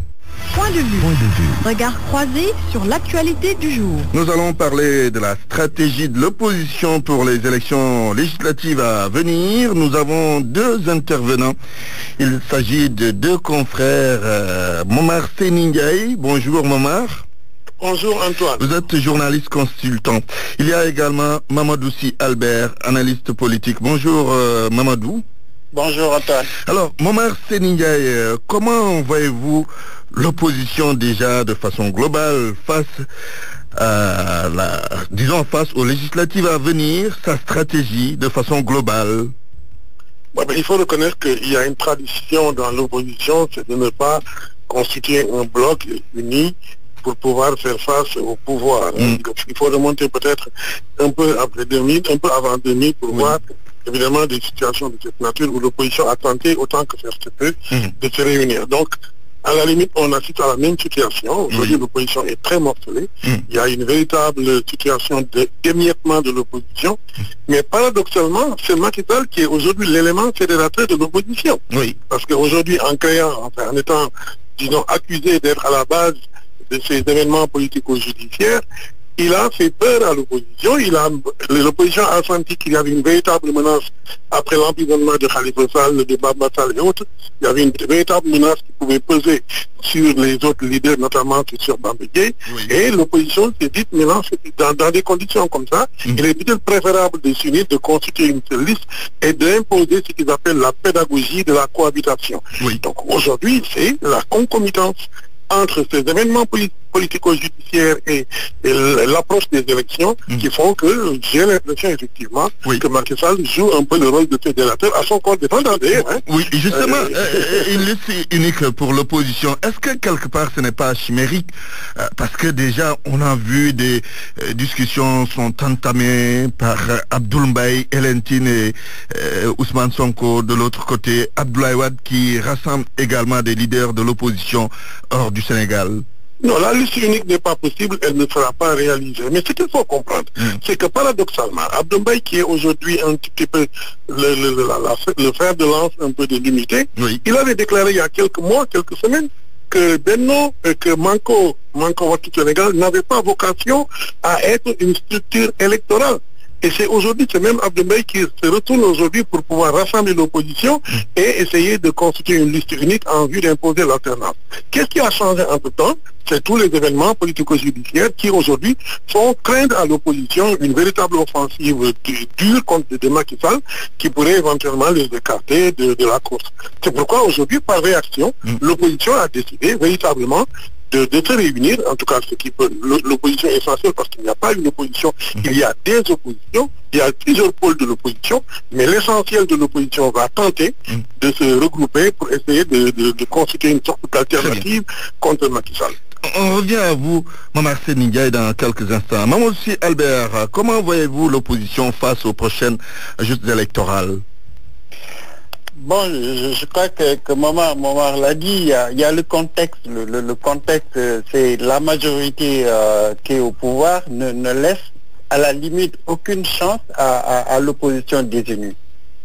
Point de vue. Regard croisé sur l'actualité du jour. Nous allons parler de la stratégie de l'opposition pour les élections législatives à venir. Nous avons 2 intervenants. Il s'agit de 2 confrères. Momar Seni Ndiaye. Bonjour Momar. Bonjour Antoine. Vous êtes journaliste consultant. Il y a également Mamadou Sy Albert, analyste politique. Bonjour Mamadou. Bonjour Antoine. Alors, Momar Seni Ndiaye, comment voyez-vous l'opposition déjà de façon globale face à face aux législatives à venir, sa stratégie de façon globale? Il faut reconnaître qu'il y a une tradition dans l'opposition, c'est de ne pas constituer un bloc uni pour pouvoir faire face au pouvoir. Il faut remonter peut-être un peu après 2000, un peu avant 2000 pour voir évidemment des situations de cette nature où l'opposition a tenté autant que faire se peut de se réunir. Donc, à la limite, on assiste à la même situation. Aujourd'hui, l'opposition est très morcelée. Il y a une véritable situation d'émiettement de l'opposition. Mais paradoxalement, c'est Macky Sall qui est aujourd'hui l'élément fédérateur de l'opposition. Parce qu'aujourd'hui, en étant, disons, accusé d'être à la base de ces événements politico-judiciaires, il a fait peur à l'opposition. L'opposition a senti qu'il y avait une véritable menace après l'emprisonnement de Khalifa Sall, de Bamba Sall et autres. Il y avait une véritable menace qui pouvait peser sur les autres leaders, notamment sur Bamba Dièye. Et l'opposition s'est dit, maintenant, dans des conditions comme ça, il est peut-être préférable de s'unir, de constituer une seule liste et d'imposer ce qu'ils appellent la pédagogie de la cohabitation. Donc aujourd'hui, c'est la concomitance entre ces événements politico-judiciaires et l'approche des élections qui font que j'ai l'impression effectivement que Macky Sall joue un peu le rôle de fédérateur à son corps défendant d'ailleurs. Oui, justement, une liste unique pour l'opposition, est-ce que quelque part ce n'est pas chimérique? Parce que déjà on a vu des discussions sont entamées par Abdoul Mbaye, Elentine et Ousmane Sonko de l'autre côté, Abdoulaye Wade qui rassemble également des leaders de l'opposition hors du Sénégal. Non, la liste unique n'est pas possible, elle ne sera pas réalisée. Mais ce qu'il faut comprendre, c'est que paradoxalement, Abdoul Mbaye, qui est aujourd'hui un petit peu le fer de lance un peu de l'unité, il avait déclaré il y a quelques mois, quelques semaines, que Benno, que Manko Wattu Sénégal n'avait pas vocation à être une structure électorale. Et c'est aujourd'hui ce même Abdoulaye qui se retourne aujourd'hui pour pouvoir rassembler l'opposition et essayer de constituer une liste unique en vue d'imposer l'alternance. Qu'est-ce qui a changé entre-temps? C'est tous les événements politico-judiciaires qui aujourd'hui font craindre à l'opposition une véritable offensive dure contre de Macky Sall qui pourrait éventuellement les écarter de la course. C'est pourquoi aujourd'hui, par réaction, l'opposition a décidé véritablement de se réunir, en tout cas ce qui peut, l'opposition est essentielle parce qu'il n'y a pas une opposition, il y a des oppositions, il y a plusieurs pôles de l'opposition, mais l'essentiel de l'opposition va tenter de se regrouper pour essayer de constituer une sorte d'alternative contre Macky Sall. On revient à vous, Maman Ndiaye, dans quelques instants. Maman aussi, Albert, comment voyez-vous l'opposition face aux prochaines justes électorales? Bon, je crois que Maman l'a dit, il y a le contexte. Le contexte, c'est la majorité qui est au pouvoir ne laisse à la limite aucune chance à l'opposition désignée.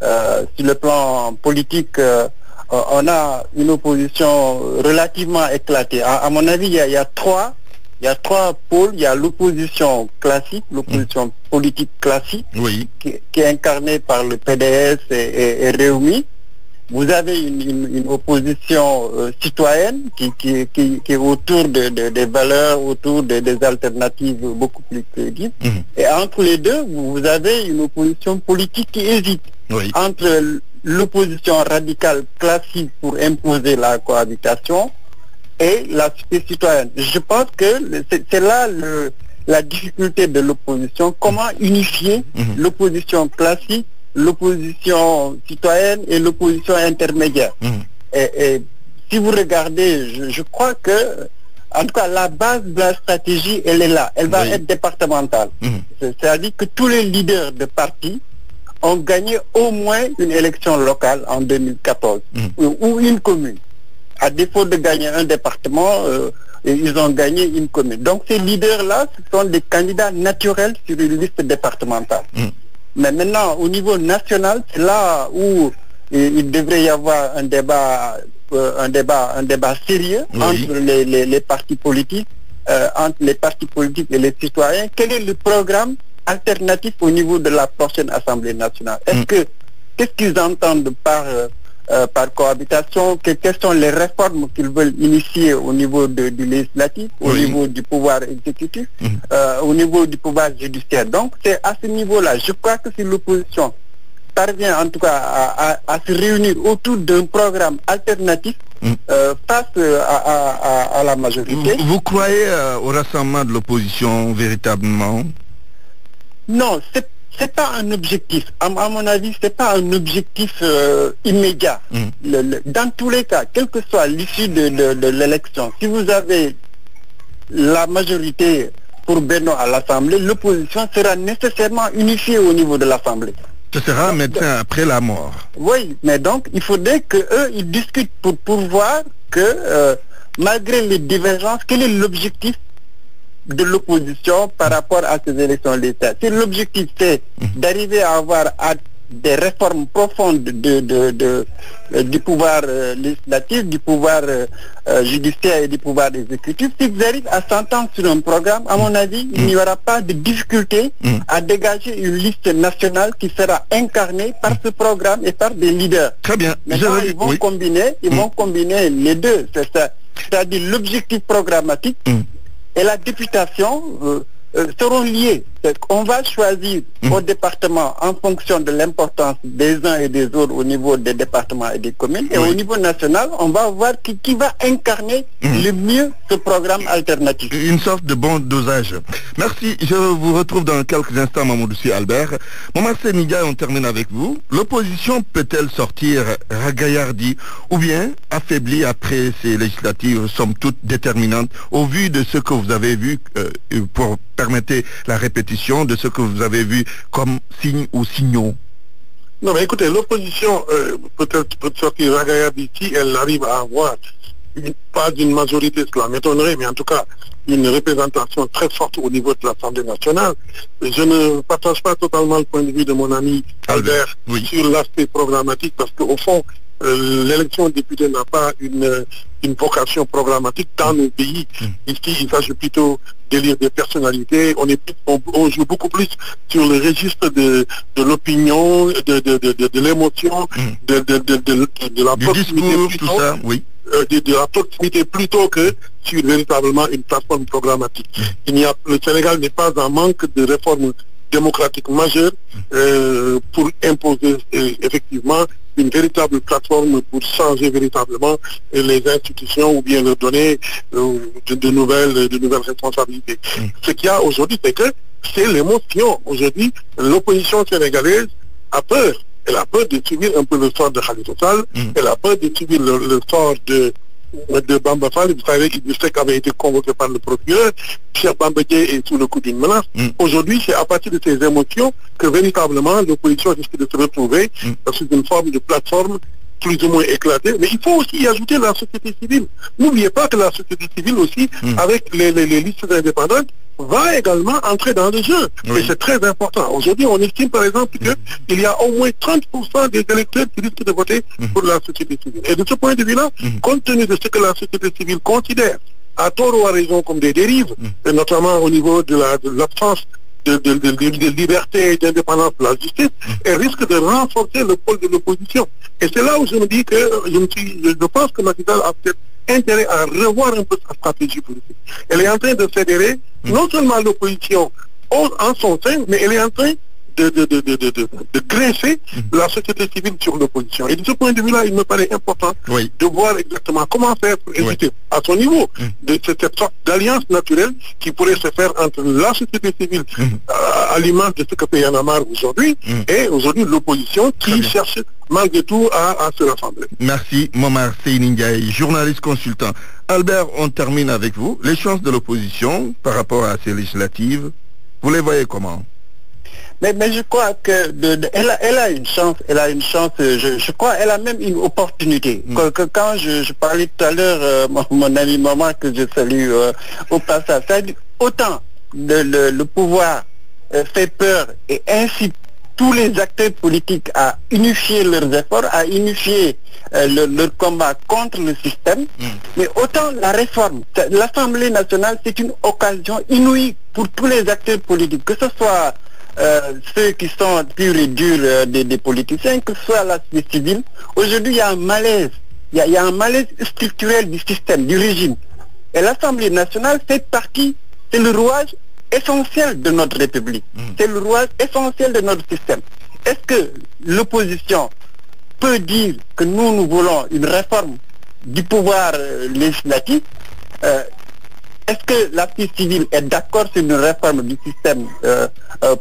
Sur le plan politique, on a une opposition relativement éclatée. À mon avis, il y a trois pôles. Il y a l'opposition classique, l'opposition politique classique, qui est incarnée par le PDS et Réumi. Vous avez une opposition citoyenne qui est autour des valeurs, autour des alternatives beaucoup plus crédibles. Et entre les deux, vous avez une opposition politique qui hésite entre l'opposition radicale classique pour imposer la cohabitation et la société citoyenne. Je pense que c'est là la difficulté de l'opposition. Comment unifier l'opposition classique, l'opposition citoyenne et l'opposition intermédiaire. Et si vous regardez, je crois que, en tout cas, la base de la stratégie, elle est là. Elle va être départementale. C'est-à-dire que tous les leaders de partis ont gagné au moins une élection locale en 2014, ou une commune. À défaut de gagner un département, ils ont gagné une commune. Donc ces leaders-là, ce sont des candidats naturels sur une liste départementale. Mais maintenant, au niveau national, c'est là où il devrait y avoir un débat sérieux entre les partis politiques, et les citoyens. Quel est le programme alternatif au niveau de la prochaine Assemblée nationale? Qu'est-ce qu'ils entendent par cohabitation? Quelles sont les réformes qu'ils veulent initier au niveau du législatif, au niveau du pouvoir exécutif, au niveau du pouvoir judiciaire? Donc c'est à ce niveau-là. Je crois que si l'opposition parvient en tout cas à se réunir autour d'un programme alternatif face à la majorité. Vous croyez au rassemblement de l'opposition véritablement? Non, c'est pas un objectif. À mon avis, c'est pas un objectif immédiat. Dans tous les cas, quelle que soit l'issue de l'élection, si vous avez la majorité pour Benno à l'Assemblée, l'opposition sera nécessairement unifiée au niveau de l'Assemblée. Ce sera maintenant après la mort. Oui, mais donc il faudrait qu'eux, ils discutent pour voir que malgré les divergences, quel est l'objectif de l'opposition par rapport à ces élections législatives. Si l'objectif c'est d'arriver à avoir des réformes profondes du pouvoir législatif, du pouvoir judiciaire et du pouvoir exécutif, s'ils arrivent à s'entendre sur un programme, à mon avis, il n'y aura pas de difficulté à dégager une liste nationale qui sera incarnée par ce programme et par des leaders. Très bien. Maintenant, ils vont combiner les deux. C'est-à-dire l'objectif programmatique et la députation seront liés. On va choisir au département en fonction de l'importance des uns et des autres au niveau des départements et des communes. Et au niveau national, on va voir qui va incarner le mieux ce programme alternatif. Une sorte de bon dosage. Merci. Je vous retrouve dans quelques instants, Mamoudou Albert. Maman Ndiaye, on termine avec vous. L'opposition peut-elle sortir ragaillardie ou bien affaiblie après ces législatives, somme toute déterminantes, au vu de ce que vous avez vu, pour permettre la répétition de ce que vous avez vu comme signes ou signaux? Non, mais écoutez, l'opposition peut sortir ragaillarde si elle arrive à avoir pas d'une majorité, cela m'étonnerait, mais en tout cas une représentation très forte au niveau de l'Assemblée nationale. Je ne partage pas totalement le point de vue de mon ami Albert sur l'aspect programmatique, parce qu'au fond, l'élection de député n'a pas une vocation programmatique dans nos pays. Ici, il s'agit plutôt d'élire des personnalités. On joue beaucoup plus sur le registre de l'opinion, de l'émotion, de la proximité, plutôt, tout ça, oui. De la proximité plutôt que sur véritablement une plateforme programmatique. Le Sénégal n'est pas en manque de réformes démocratiques majeures pour imposer effectivement une véritable plateforme pour changer véritablement les institutions ou bien leur donner de nouvelles responsabilités. Ce qu'il y a aujourd'hui, c'est que c'est l'émotion. Aujourd'hui, l'opposition sénégalaise a peur. Elle a peur de subir un peu le sort de Khalifa Sall. Elle a peur de subir le sort de Bamba Fall. Vous savez, Idrissa avait été convoqué par le procureur. Cheikh Bamba Dièye est sous le coup d'une menace. Aujourd'hui, c'est à partir de ces émotions que véritablement l'opposition risque de se retrouver sous une forme de plateforme plus ou moins éclatée. Mais il faut aussi y ajouter la société civile. N'oubliez pas que la société civile aussi, avec les listes indépendantes, va également entrer dans le jeu. Et c'est très important. Aujourd'hui, on estime par exemple qu'il y a au moins 30% des électeurs qui risquent de voter pour la société civile. Et de ce point de vue-là, compte tenu de ce que la société civile considère, à tort ou à raison, comme des dérives, et notamment au niveau de l'absence de liberté et d'indépendance de la justice, elle risque de renforcer le pôle de l'opposition. Et c'est là où je me dis que je pense que Macky Sall a peut-être intérêt à revoir un peu sa stratégie politique. Elle est en train de fédérer non seulement l'opposition en son sein, mais elle est en train de graisser la société civile sur l'opposition. Et de ce point de vue-là, il me paraît important de voir exactement comment faire pour éviter à son niveau de cette sorte d'alliance naturelle qui pourrait se faire entre la société civile à l'image de ce que fait Y'en a marre aujourd'hui et aujourd'hui l'opposition qui cherche malgré tout à se rassembler. Merci Momar Seyni Ndiaye, journaliste consultant. Albert, on termine avec vous. Les chances de l'opposition par rapport à ces législatives, vous les voyez comment? Mais je crois que elle a une chance, je crois elle a même une opportunité. Que quand je parlais tout à l'heure, mon ami Maman que je salue au passage, autant le pouvoir fait peur et incite tous les acteurs politiques à unifier leurs efforts, à unifier leur combat contre le système, mais autant la réforme, l'Assemblée nationale, c'est une occasion inouïe pour tous les acteurs politiques, que ce soit ceux qui sont purs et durs des politiciens, que ce soit la société civile. Aujourd'hui, il y a un malaise. Il y a un malaise structurel du système, du régime. Et l'Assemblée nationale fait partie, c'est le rouage essentiel de notre République. C'est le rouage essentiel de notre système. Est-ce que l'opposition peut dire que nous voulons une réforme du pouvoir législatif? Est-ce que la société civile est d'accord sur une réforme du système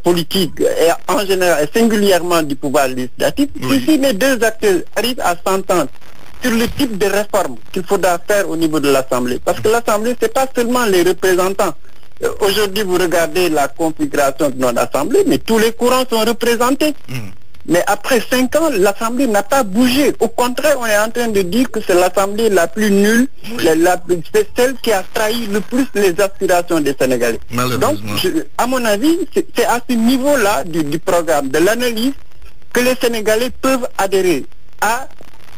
politique et en général et singulièrement du pouvoir législatif? Si les deux acteurs arrivent à s'entendre sur le type de réforme qu'il faudra faire au niveau de l'Assemblée, parce que l'Assemblée, c'est pas seulement les représentants. Aujourd'hui, vous regardez la configuration de notre Assemblée, mais tous les courants sont représentés. Mais après 5 ans, l'Assemblée n'a pas bougé. Au contraire, on est en train de dire que c'est l'Assemblée la plus nulle, c'est celle qui a trahi le plus les aspirations des Sénégalais. Donc, à mon avis, c'est à ce niveau-là du programme, de l'analyse, que les Sénégalais peuvent adhérer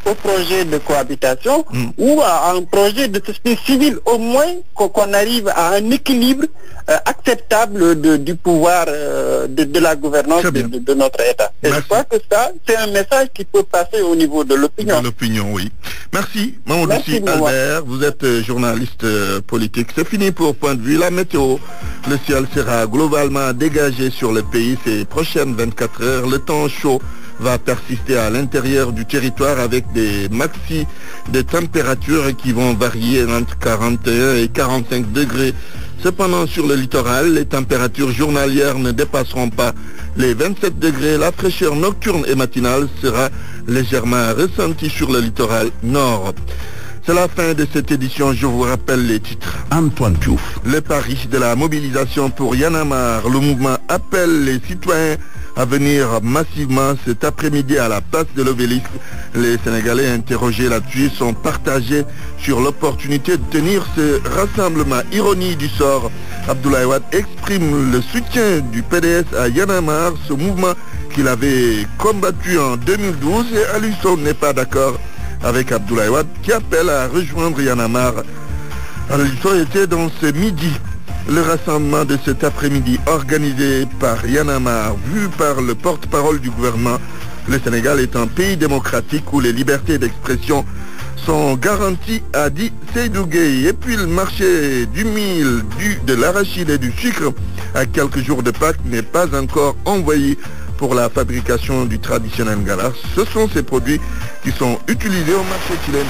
au projet de cohabitation ou à un projet de société civile, au moins qu'on arrive à un équilibre acceptable du pouvoir de la gouvernance de notre État. Et je crois que ça, c'est un message qui peut passer au niveau de l'opinion. De l'opinion, oui. Merci, Mamadou Sy Albert, vous êtes journaliste politique. C'est fini pour Point de Vue. La météo, le ciel sera globalement dégagé sur le pays ces prochaines 24 heures. Le temps chaud va persister à l'intérieur du territoire avec des maxi de températures qui vont varier entre 41 et 45 degrés. Cependant, sur le littoral, les températures journalières ne dépasseront pas les 27 degrés. La fraîcheur nocturne et matinale sera légèrement ressentie sur le littoral nord. C'est la fin de cette édition. Je vous rappelle les titres. Antoine Diouf. Le pari de la mobilisation pour Y'en a marre. Le mouvement appelle les citoyens à venir massivement cet après-midi à la place de l'Obélisque. Les Sénégalais interrogés là-dessus sont partagés sur l'opportunité de tenir ce rassemblement. Ironie du sort, Abdoulaye Wade exprime le soutien du PDS à Y'en a marre, ce mouvement qu'il avait combattu en 2012 et Ali Sow n'est pas d'accord avec Abdoulaye Wade qui appelle à rejoindre Y'en a marre. Ali Sow était dans ce midi. Le rassemblement de cet après-midi organisé par Y'en a marre, vu par le porte-parole du gouvernement. Le Sénégal est un pays démocratique où les libertés d'expression sont garanties, a dit Seydou Gueye. Et puis le marché du mil, de l'arachide et du sucre à quelques jours de Pâques n'est pas encore envoyé pour la fabrication du traditionnel galas. Ce sont ces produits qui sont utilisés au marché chilien.